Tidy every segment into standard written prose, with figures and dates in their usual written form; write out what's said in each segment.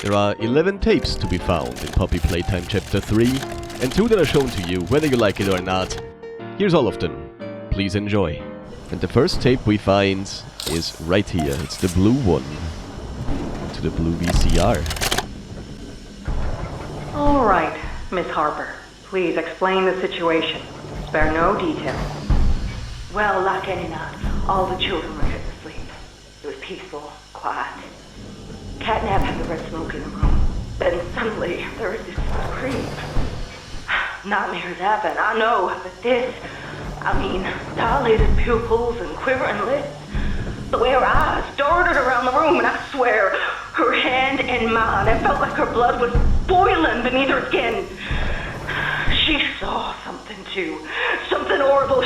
There are 11 tapes to be found in Poppy Playtime Chapter 3, and 2 that are shown to you whether you like it or not. Here's all of them. Please enjoy. And the first tape we find is right here. It's the blue one. To the blue VCR. Alright, Miss Harper. Please explain the situation. Spare no details. Well, like any night, all the children were kept asleep. It was peaceful, quiet. Catnap had the red smoke in the room. Then suddenly, there was this scream. Nightmares happen, I know, but this... dilated pupils and quivering lips. The way her eyes darted around the room, and I swear, her hand in mine, it felt like her blood was boiling beneath her skin. She saw something too. Something horrible.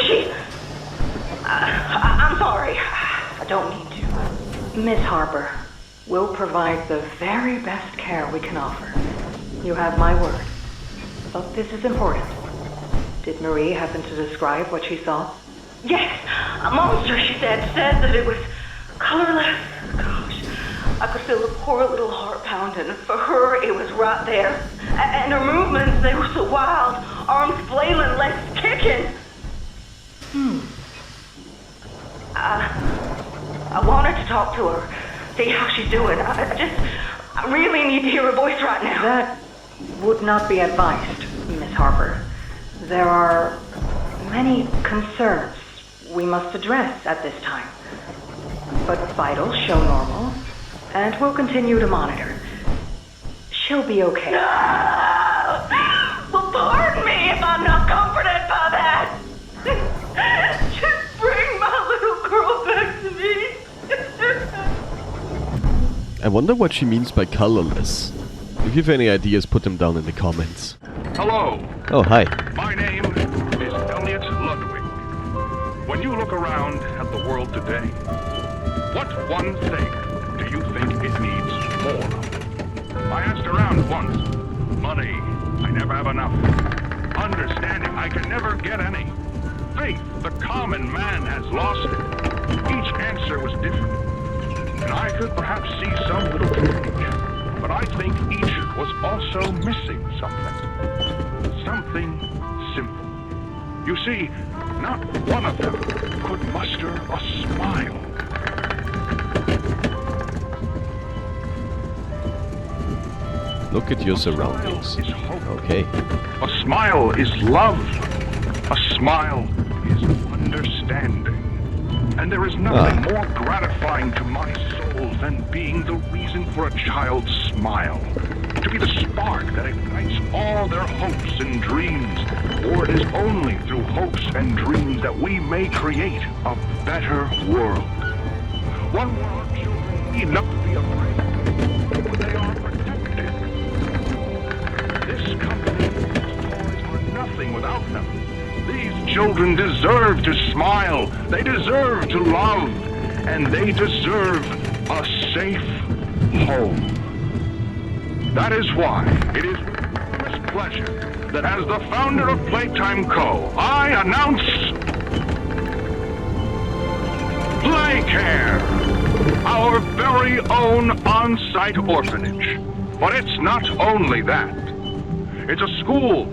I'm sorry. I don't mean to. Miss Harper, we'll provide the very best care we can offer. You have my word. But this is important. Did Marie happen to describe what she saw? Yes, a monster, she said that it was colorless. Gosh, I could feel the poor little heart pounding. For her, it was right there. And her movements, they were so wild. Arms flailing, legs kicking. I wanted to talk to her, see how she's doing. I really need to hear her voice right now. That would not be advised, Miss Harper. There are many concerns we must address at this time. But vitals show normal, and we'll continue to monitor. She'll be okay. No! Well, pardon me if I'm not comforted by that. Just bring my little girl back to me. I wonder what she means by colorless. If you have any ideas, put them down in the comments. Hello. Oh, hi. My name is Elliot Ludwick. When you look around at the world today, what one thing do you think it needs more of? I asked around once. Money. I never have enough. Understanding. I can never get any. Faith. The common man has lost it. Each answer was different. And I could perhaps see some little change. But I think each was also missing something. Something simple. You see, not one of them could muster a smile. Look at your surroundings. Okay. A smile is love. A smile is understanding. And there is nothing more gratifying to my soul than being the reason for a child's smile. To be the spark that ignites all their hopes and dreams. For it is only through hopes and dreams that we may create a better world. One where our children need not be afraid, for they are protected. This company's toys are nothing without them. These children deserve to smile, they deserve to love, and they deserve a safe home. That is why it is with enormous pleasure that as the founder of Playtime Co., I announce Playcare, our very own on-site orphanage. But it's not only that. It's a school,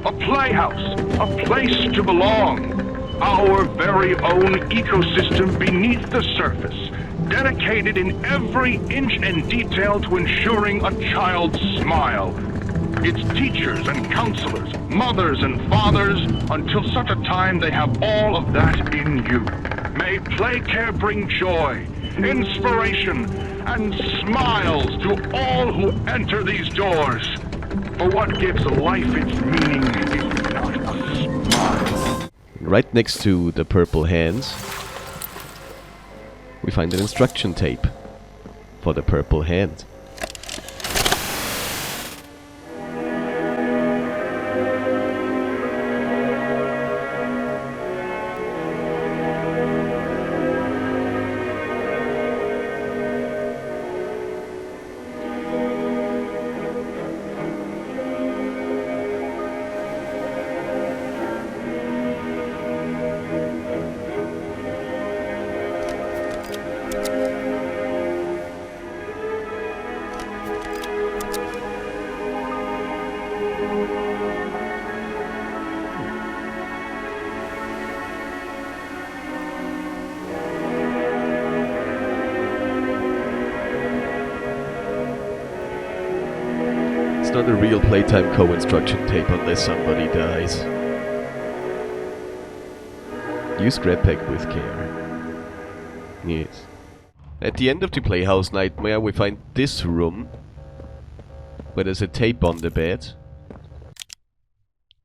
a playhouse, a place to belong. Our very own ecosystem beneath the surface, dedicated in every inch and detail to ensuring a child's smile. Its teachers and counselors, mothers and fathers, until such a time they have all of that in you. May Playcare bring joy, inspiration, and smiles to all who enter these doors. For what gives life its meaning if not a smile? Right next to the purple hands, we find an instruction tape for the purple hand. It's not a real playtime co-instruction tape unless somebody dies. Use grab pack with care. Yes. At the end of the Playhouse Nightmare we find this room, where there's a tape on the bed.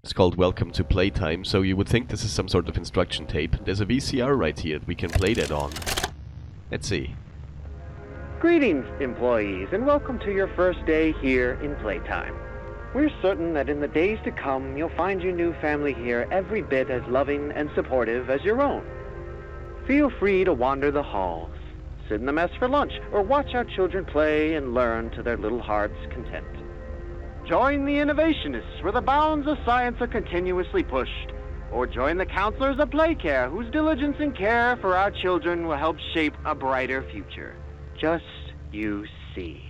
It's called Welcome to Playtime, so you would think this is some sort of instruction tape. There's a VCR right here that we can play that on. Let's see. Greetings, employees, and welcome to your first day here in Playtime. We're certain that in the days to come, you'll find your new family here every bit as loving and supportive as your own. Feel free to wander the halls, sit in the mess for lunch, or watch our children play and learn to their little hearts' content. Join the innovationists where the bounds of science are continuously pushed, or join the counselors of Playcare whose diligence and care for our children will help shape a brighter future. Just you see.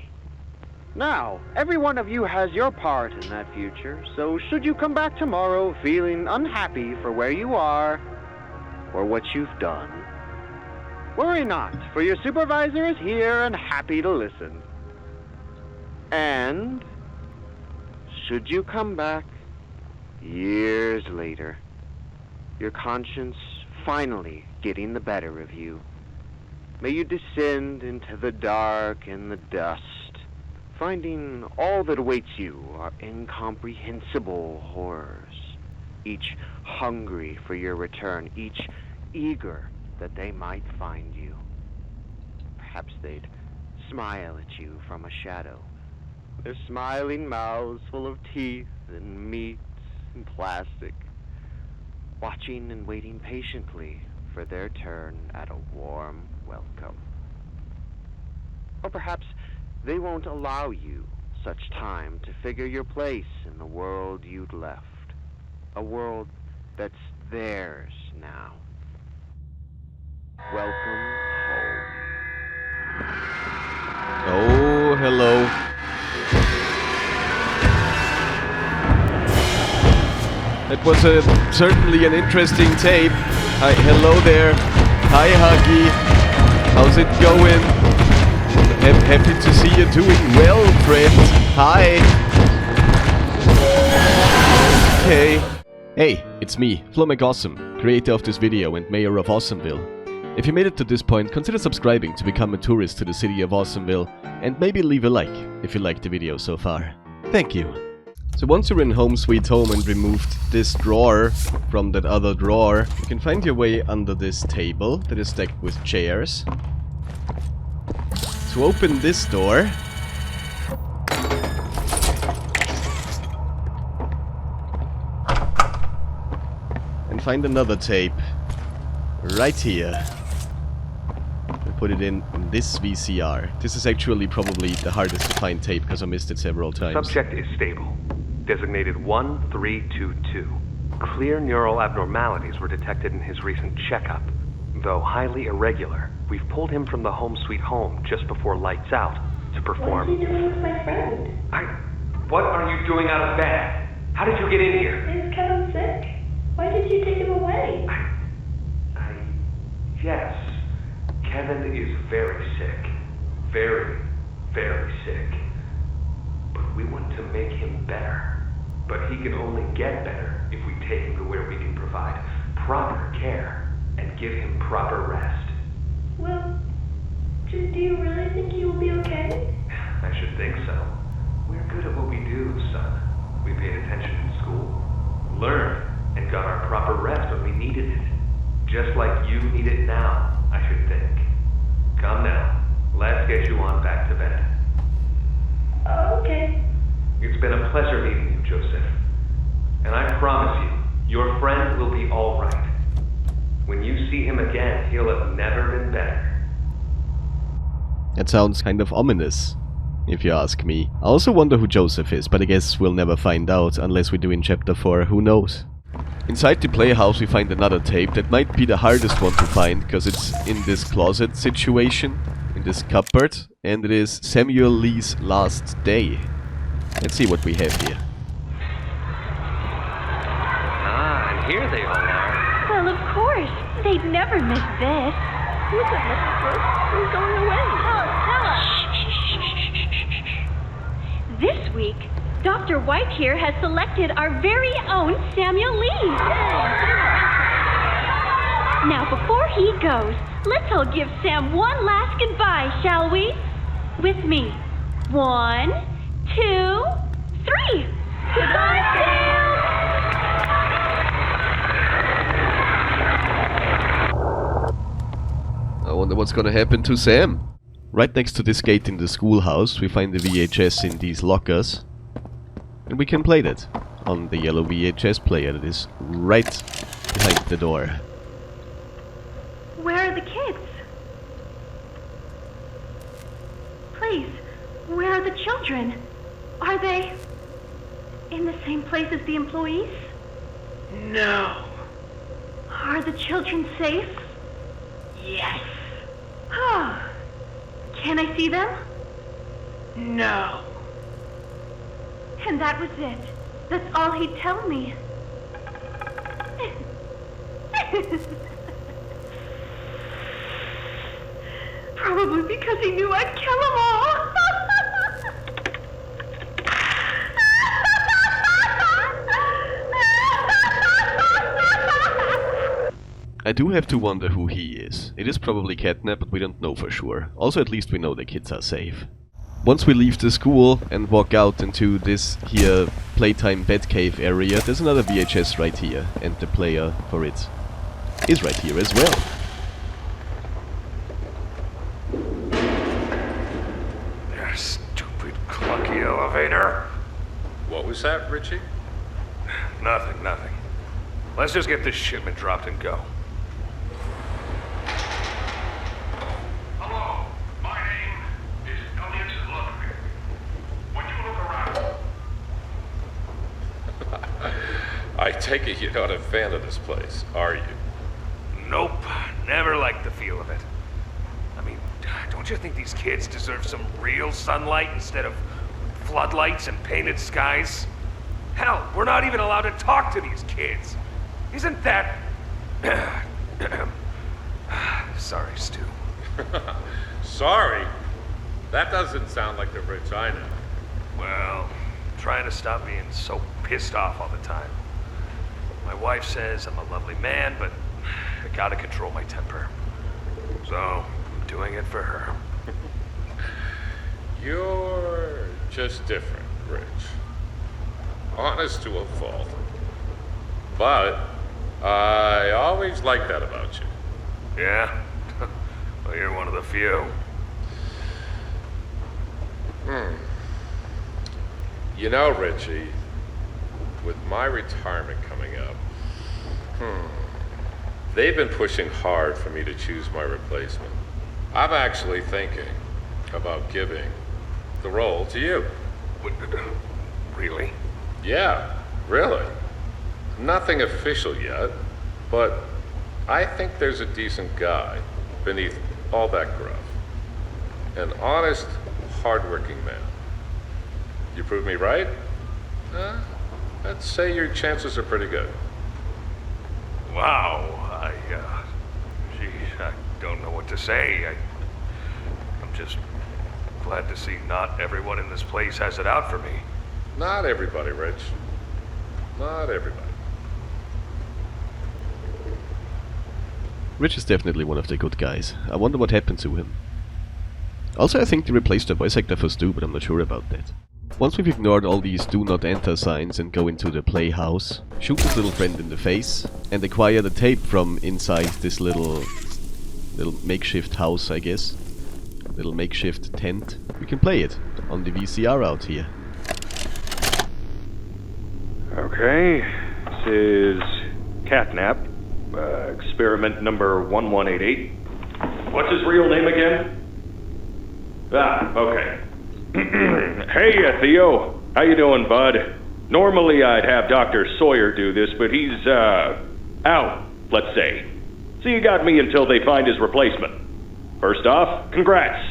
Now, every one of you has your part in that future, so should you come back tomorrow feeling unhappy for where you are or what you've done, worry not, for your supervisor is here and happy to listen. And should you come back years later, your conscience finally getting the better of you, may you descend into the dark and the dust, finding all that awaits you are incomprehensible horrors, each hungry for your return, each eager that they might find you. Perhaps they'd smile at you from a shadow, their smiling mouths full of teeth and meat and plastic, watching and waiting patiently for their turn at a warm welcome. Or perhaps they won't allow you such time to figure your place in the world you'd left, a world that's theirs now. Welcome home. Oh, hello. That was certainly an interesting tape. Hi, hello there. Hi, Huggy. How's it going? Happy to see you doing well, friend. Hi. Okay. Hey, it's me, Flo McAwesome, creator of this video and mayor of Awesomeville. If you made it to this point, consider subscribing to become a tourist to the city of Awesomeville, and maybe leave a like if you liked the video so far. Thank you. So once you're in Home Sweet Home and removed this drawer from that other drawer, you can find your way under this table that is stacked with chairs. To open this door, and find another tape right here. And put it in this VCR. This is actually probably the hardest to find tape because I missed it several times. Subject is stable. Designated 1322. Clear neural abnormalities were detected in his recent checkup. Though highly irregular, we've pulled him from the Home Sweet Home just before lights out to perform... What is he doing with my friend? What are you doing out of bed? How did you get in here? Is Kevin sick? Why did you take him away? Yes. Kevin is very sick. Very, very sick. But we want to make him better. But he can only get better if we take him to where we can provide proper care and give him proper rest. Well, do you really think he will be okay? I should think so. We're good at what we do, son. We paid attention in school, learned, and got our proper rest when we needed it. Just like you need it now, I should think. Come now, let's get you on back to bed. Okay. It's been a pleasure meeting you, Joseph. And I promise you, your friend will be all right. When you see him again, he'll have never been better. That sounds kind of ominous, if you ask me. I also wonder who Joseph is, but I guess we'll never find out unless we do in Chapter 4, who knows. Inside the playhouse we find another tape that might be the hardest one to find, because it's in this closet situation, in this cupboard, and it is Samuel Lee's last day. Let's see what we have here. Ah, and here they all are. Well, of course. They'd never miss this. Who's it, Mrs. Brooks? Who's going away? Oh, Stella! This week, Dr. White here has selected our very own Samuel Lee. Now, before he goes, let's all give Sam one last goodbye, shall we? With me. 1, 2, 3. Goodbye, Sam! I wonder what's gonna happen to Sam. Right next to this gate in the schoolhouse, we find the VHS in these lockers. And we can play that on the yellow VHS player that is right behind the door. Where are the kids? Please, where are the children? Are they in the same place as the employees? No. Are the children safe? Yes. Ah. Can I see them? No. And that was it. That's all he'd tell me. Probably because he knew I'd kill them all. I do have to wonder who he is. It is probably Catnap, but we don't know for sure. Also, at least we know the kids are safe. Once we leave the school and walk out into this here playtime bed cave area, there's another VHS right here, and the player for it is right here as well. Stupid clunky elevator. What was that, Richie? Nothing. Let's just get this shipment dropped and go. Hello, my name is Elliot Ludwick. When you look around... I take it you're not a fan of this place, are you? Nope, never liked the feel of it. I mean, don't you think these kids deserve some real sunlight instead of floodlights and painted skies? Hell, we're not even allowed to talk to these kids. Isn't that... Sorry, Stu. Sorry? That doesn't sound like the Rich I know. Well, I'm trying to stop being so pissed off all the time. My wife says I'm a lovely man, but I gotta control my temper. So, I'm doing it for her. You're just different, Rich. Honest to a fault. But I always liked that about you. Yeah? Well, you're one of the few. You know, Richie, with my retirement coming up, they've been pushing hard for me to choose my replacement. I'm actually thinking about giving the role to you. Really? Yeah, really. Nothing official yet, but I think there's a decent guy beneath all that gruff. An honest, hardworking man. You prove me right? I'd say your chances are pretty good. Wow, geez, I don't know what to say. I'm just glad to see not everyone in this place has it out for me. Not everybody, Rich. Not everybody. Rich is definitely one of the good guys. I wonder what happened to him. Also, I think they replaced the voice actor for Stu, but I'm not sure about that. Once we've ignored all these do not enter signs and go into the playhouse, shoot his little friend in the face, and acquire the tape from inside this little makeshift house, I guess. Little makeshift tent. We can play it on the VCR out here. Okay, this is Catnap, experiment number 1188. What's his real name again? Okay. Hey, Theo. How you doing, bud? Normally I'd have Dr. Sawyer do this, but he's, out, let's say. So you got me until they find his replacement. First off, congrats.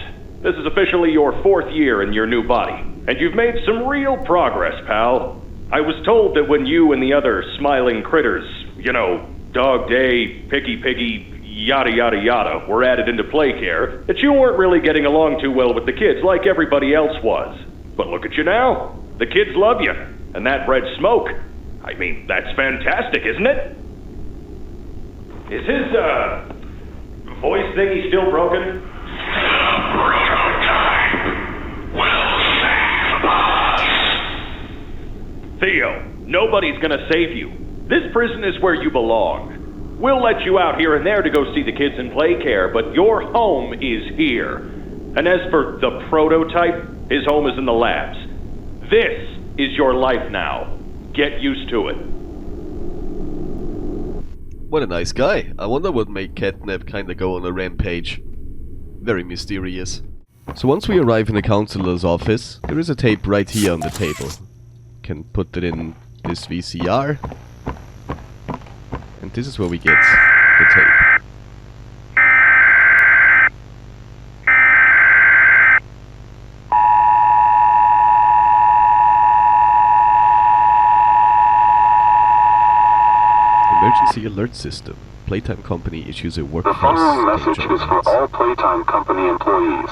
This is officially your 4th year in your new body, and you've made some real progress, pal. I was told that when you and the other smiling critters, you know, Dog Day, Picky Piggy, yada yada yada, were added into play care, that you weren't really getting along too well with the kids like everybody else was. But look at you now. The kids love you. And that red smoke, I mean, that's fantastic, isn't it? Is his, voice thingy still broken? Theo, nobody's gonna save you. This prison is where you belong. We'll let you out here and there to go see the kids in play care, but your home is here. And as for the prototype, his home is in the labs. This is your life now. Get used to it. What a nice guy. I wonder what made Catnap kinda go on a rampage. Very mysterious. So once we arrive in the counselor's office, there is a tape right here on the table. Can put it in this VCR. And this is where we get the tape. Emergency alert system. Playtime Company issues a workforce. The following message is for all Playtime Company employees.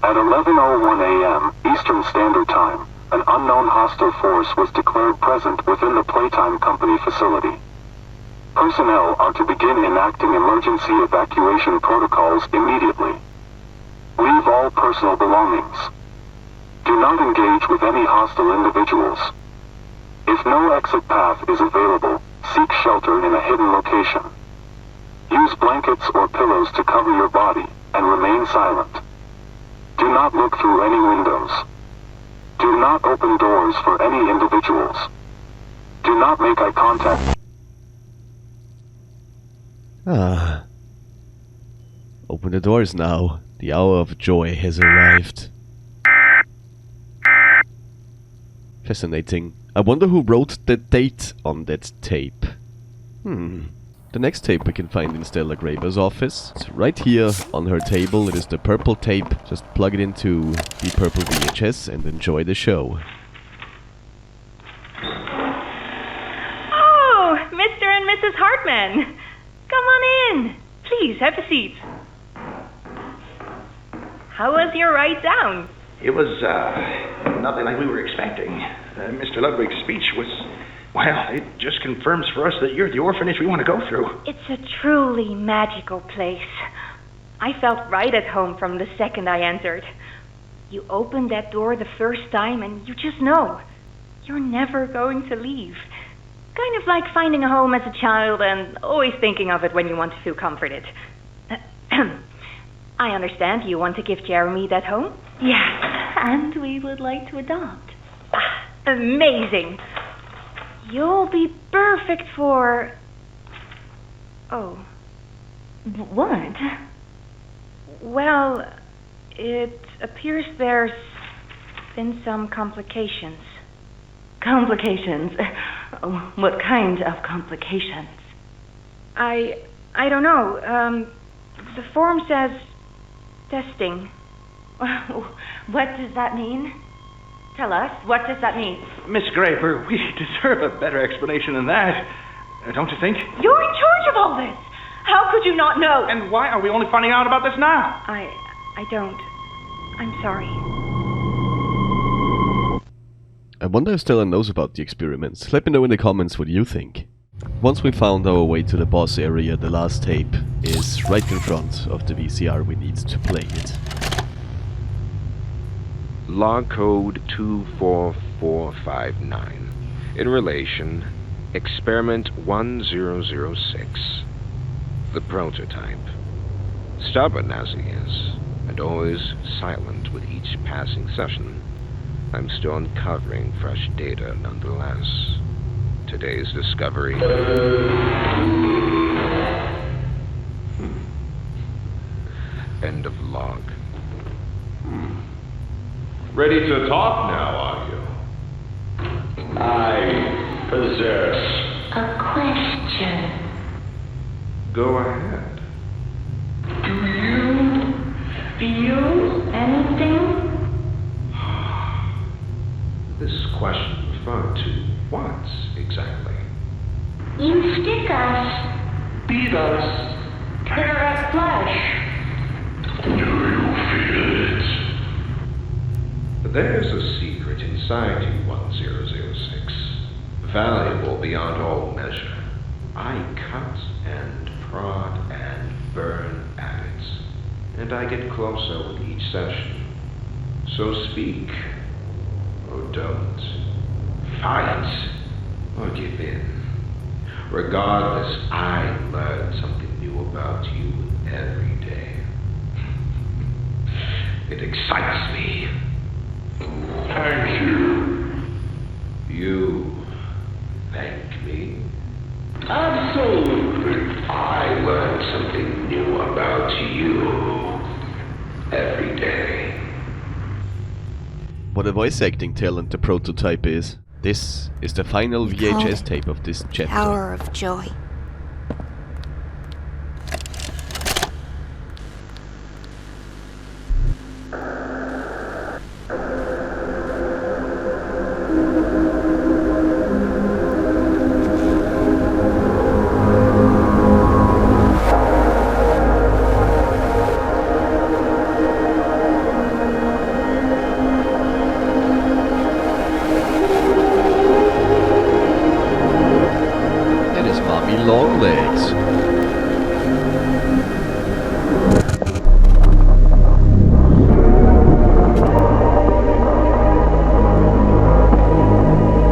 At 11:01 a.m. Eastern Standard Time, an unknown hostile force was declared present within the Playtime Company facility. Personnel are to begin enacting emergency evacuation protocols immediately. Leave all personal belongings. Do not engage with any hostile individuals. If no exit path is available, seek shelter in a hidden location. Use blankets or pillows to cover your body, and remain silent. Do not look through any windows. Do not open doors for any individuals. Do not make eye contact. Open the doors now. The hour of joy has arrived. Fascinating. I wonder who wrote the date on that tape. The next tape we can find in Stella Graber's office. It's right here on her table. It is the purple tape. Just plug it into the purple VHS and enjoy the show. Oh, Mr. and Mrs. Hartman. Come on in. Please, have a seat. How was your ride down? It was, nothing like we were expecting. Mr. Ludwick's speech was, well, it just confirms for us that you're the orphanage we want to go through. It's a truly magical place. I felt right at home from the second I entered. You open that door the first time and you just know. You're never going to leave. Kind of like finding a home as a child and always thinking of it when you want to feel comforted. I understand you want to give Jeremy that home? Yes, and we would like to adopt. Amazing. You'll be perfect for... Oh. What? Well, it appears there's been some complications. Complications? What kind of complications? I don't know. The form says testing. What does that mean? Tell us, what does that mean? Miss Graber, we deserve a better explanation than that. Don't you think? You're in charge of all this! How could you not know? And why are we only finding out about this now? I don't. I'm sorry. I wonder if Stella knows about the experiments. Let me know in the comments what you think. Once we found our way to the boss area, the last tape is right in front of the VCR we need to play it. Log code 24459. In relation, experiment 1006. The prototype. Stubborn as he is, and always silent with each passing session, I'm still uncovering fresh data nonetheless. Today's discovery... End of log. Ready to talk now, are you? I possess A question. Go ahead. Do you feel anything? This question referred to what exactly? You stick us, beat us, tear at flesh. Do you feel it? There's a secret inside you, 1006. Valuable beyond all measure. I cut and prod and burn at it. And I get closer with each session. So speak. Or don't. Fight. Or give in. Regardless, I learn something new about you every day. It excites me. Thank you. You thank me? Absolutely. I learn something new about you every day. What a voice acting talent the prototype is. This is the final VHS tape of this chapter. Hour of joy. Long legs.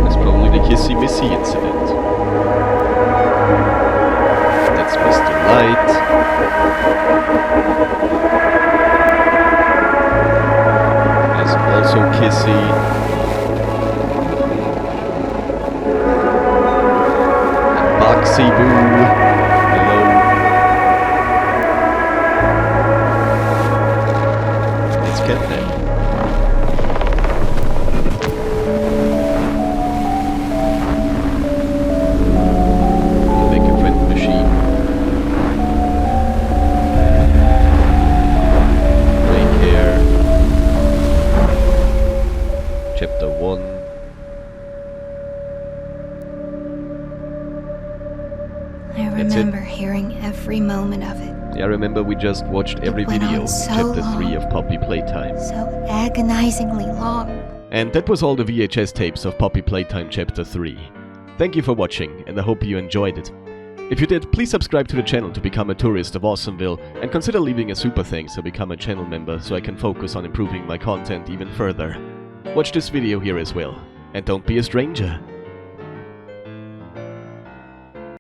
That's probably the Kissy Missy incident. That's Mr. Light. There's also Kissy. Boxy Boo. Hello. It's Catnap. We'll make a friend machine. Blake hair. Chapter 1. I remember hearing every moment of it. Yeah, I remember we just watched every video, Chapter 3 of Poppy Playtime. So agonizingly long. And that was all the VHS tapes of Poppy Playtime Chapter 3. Thank you for watching, and I hope you enjoyed it. If you did, please subscribe to the channel to become a tourist of Awesomeville, and consider leaving a super thanks or become a channel member so I can focus on improving my content even further. Watch this video here as well, and don't be a stranger.